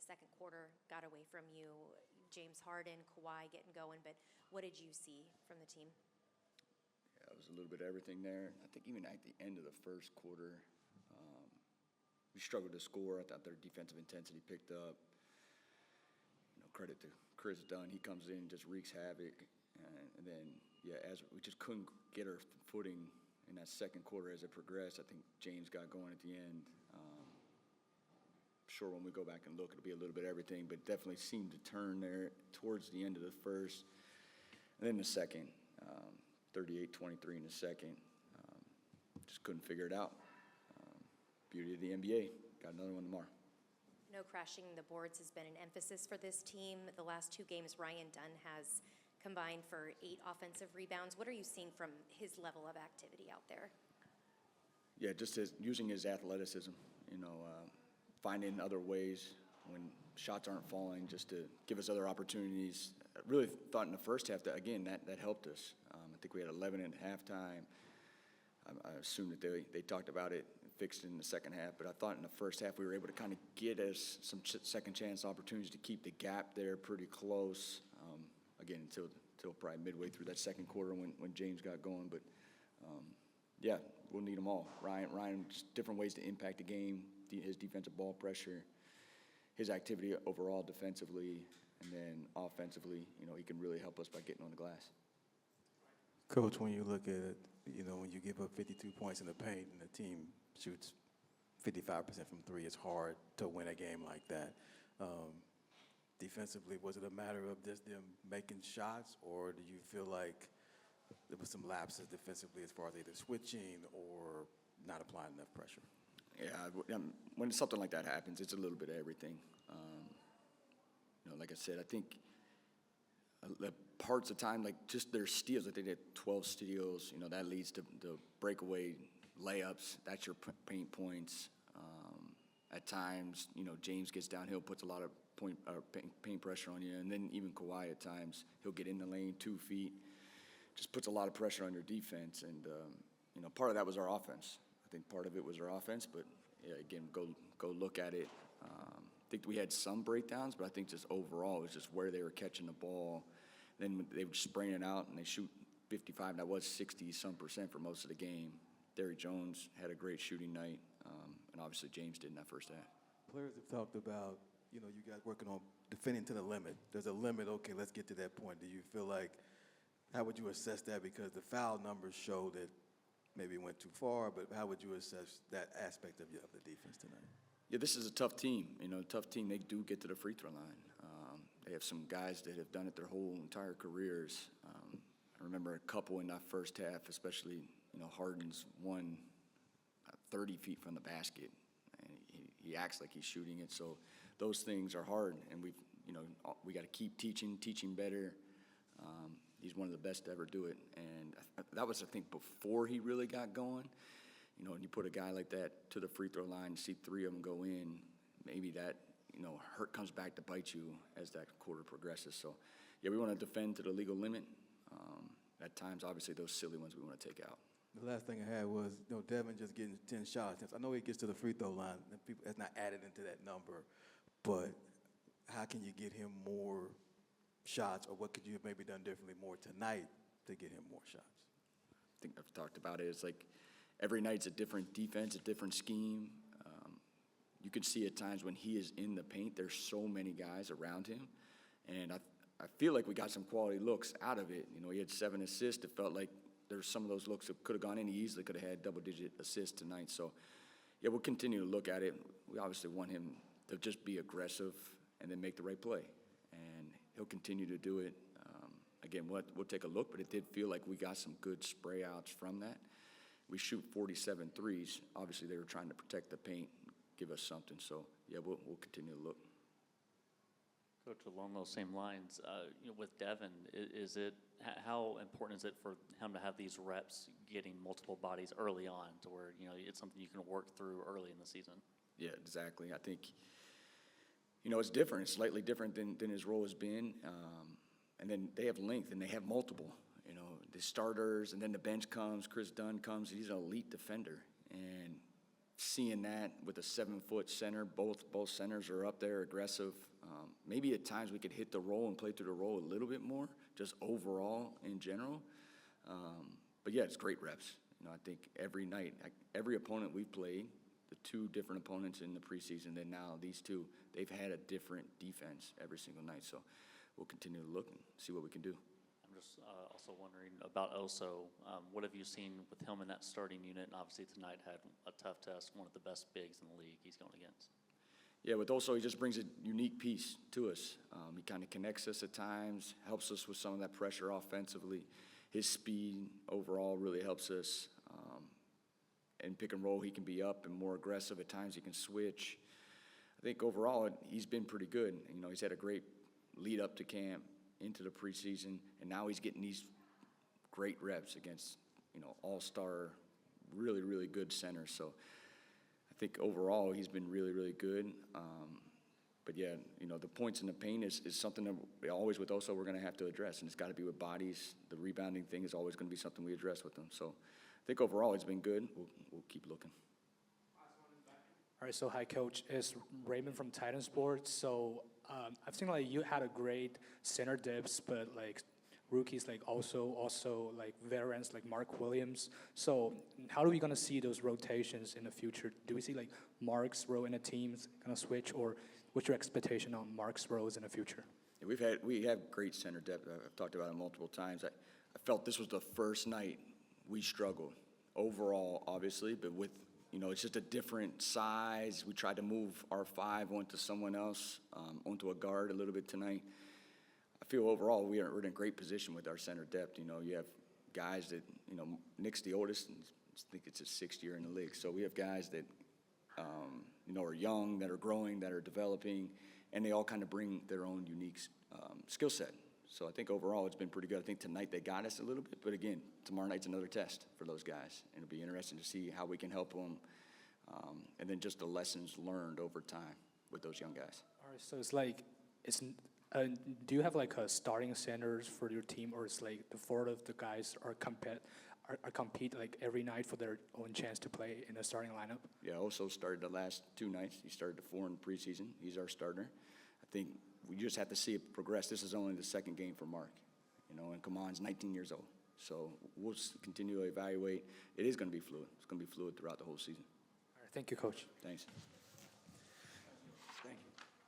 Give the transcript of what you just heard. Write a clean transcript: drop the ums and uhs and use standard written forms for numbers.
second quarter got away from you. James Harden, Kawhi getting going, but what did you see from the team? Yeah, it was a little bit of everything there. I think even at the end of the first quarter, we struggled to score. I thought their defensive intensity picked up. Credit to Dunn. He comes in and just wreaks havoc. And then, as we just couldn't get our footing in that second quarter as it progressed. I think James got going at the end. Sure, when we go back and look, it'll be a little bit of everything, but definitely seemed to turn there towards the end of the first. And then the second, 38-23 in the second. Just couldn't figure it out. Beauty of the NBA. Got another one tomorrow. No crashing the boards has been an emphasis for this team. The last two games, Ryan Dunn has combined for 8 offensive rebounds. What are you seeing from his level of activity out there? Yeah, just using his athleticism, finding other ways when shots aren't falling, just to give us other opportunities. I really thought in the first half that helped us. I think we had 11 at halftime. I assume that they talked about it and fixed it in the second half, but I thought in the first half we were able to kind of get us some second chance opportunities to keep the gap there pretty close, again, until probably midway through that second quarter when James got going. But, we'll need them all. Ryan, just different ways to impact the game, his defensive ball pressure, his activity overall defensively, and then offensively, he can really help us by getting on the glass. Coach, when you look at it, when you give up 52 points in the paint and the team shoots 55% from three, it's hard to win a game like that. Defensively, was it a matter of just them making shots, or do you feel like there was some lapses defensively as far as either switching or not applying enough pressure? Yeah, when something like that happens, it's a little bit of everything. Like I said, I think the parts of time, like just their steals, I think they had 12 steals, that leads to the breakaway layups. That's your paint points. At times, James gets downhill, puts a lot of paint pressure on you, and then even Kawhi at times, he'll get in the lane 2 feet, just puts a lot of pressure on your defense. And, part of that was our offense. I think part of it was our offense, but again, go look at it. I think we had some breakdowns, but I think just overall it was just where they were catching the ball. Then they would spraying it out, and they shoot 55, and that was 60-some% for most of the game. Derrick Jones had a great shooting night, and obviously James did in that first half. Players have talked about, you guys working on defending to the limit. There's a limit, okay, let's get to that point. Do you feel like, how would you assess that? Because the foul numbers show that maybe it went too far, but how would you assess that aspect of the defense tonight? Yeah, this is a tough team. Tough team, they do get to the free throw line. They have some guys that have done it their whole entire careers. I remember a couple in that first half, especially, Harden's one 30 feet from the basket, and he acts like he's shooting it. So those things are hard, and we got to keep teaching better. He's one of the best to ever do it, and that was, I think, before he really got going. And you put a guy like that to the free throw line, see 3 of them go in, maybe that, hurt comes back to bite you as that quarter progresses. So, we want to defend to the legal limit. At times, obviously, those silly ones we want to take out. The last thing I had was, Devin just getting 10 shots. I know he gets to the free throw line, and that's not added into that number, but how can you get him more shots, or what could you have maybe done differently more tonight to get him more shots? I think I've talked about it. It's like every night's a different defense, a different scheme. You can see at times when he is in the paint, there's so many guys around him, and I feel like we got some quality looks out of it. He had 7 assists. It felt like there's some of those looks that could have gone in. He easily could have had double-digit assists tonight. So, we'll continue to look at it. We obviously want him to just be aggressive and then make the right play, and he'll continue to do it. Again, we'll take a look, but it did feel like we got some good spray outs from that. We shoot 47 threes. Obviously, they were trying to protect the paint, give us something. So, we'll continue to look. Coach, along those same lines, with Devin, how important is it for him to have these reps, getting multiple bodies early on, to where it's something you can work through early in the season? Yeah, exactly. I think it's different. It's slightly different than his role has been, and then they have length and they have multiple. The starters, and then the bench comes. Chris Dunn comes. He's an elite defender, and seeing that with a 7-foot center, both centers are up there, aggressive. Maybe at times we could hit the roll and play through the roll a little bit more, just overall in general. But yeah, it's great reps. You know, I think every night, every opponent we've played, the 2 different opponents in the preseason, then now these 2, they've had a different defense every single night. So we'll continue to look and see what we can do. I'm just also wondering about Oso. What have you seen with him in that starting unit? And obviously tonight had a tough test, one of the best bigs in the league he's going against. Yeah, with Oso, he just brings a unique piece to us. He kind of connects us at times, helps us with some of that pressure offensively. His speed overall really helps us. In pick and roll, he can be up and more aggressive. At times, he can switch. I think overall, he's been pretty good. You know, he's had a great lead up to camp, into the preseason, and now he's getting these great reps against, you know, all-star, really, really good centers. So I think overall he's been really, really good. But yeah, you know, the points in the paint is something that we always with Oso we're going to have to address, and it's got to be with bodies. The rebounding thing is always going to be something we address with them. So I think overall it's been good. We'll keep looking. All right, so hi, Coach. It's Raymond from Titan Sports. So I've seen like you had a great center depth, but like rookies like also like veterans like Mark Williams. So how are we gonna see those rotations in the future? Do we see like Mark's role in the teams gonna switch, or what's your expectation on Mark's roles in the future? Yeah, we have great center depth. I've talked about it multiple times. I felt this was the first night we struggled overall, obviously, but with, you know, it's just a different size. We tried to move our 5 onto someone else, onto a guard a little bit tonight. I feel overall we're in a great position with our center depth. You know, you have guys that, you know, Nick's the oldest, and I think it's his 6th year in the league. So we have guys that, you know, are young, that are growing, that are developing, and they all kind of bring their own unique skill set. So I think overall it's been pretty good. I think tonight they got us a little bit, but again, tomorrow night's another test for those guys. And it'll be interesting to see how we can help them, and then just the lessons learned over time with those young guys. All right, so it's like do you have like a starting centers for your team, or it's like the 4 of the guys are compete like every night for their own chance to play in the starting lineup? Yeah, Oso started the last 2 nights. He started the 4 in the preseason. He's our starter. I think we just have to see it progress. This is only the 2nd game for Mark, you know, and Kaman's 19 years old. So we'll continue to evaluate. It is going to be fluid. It's going to be fluid throughout the whole season. All right, thank you, Coach. Thanks.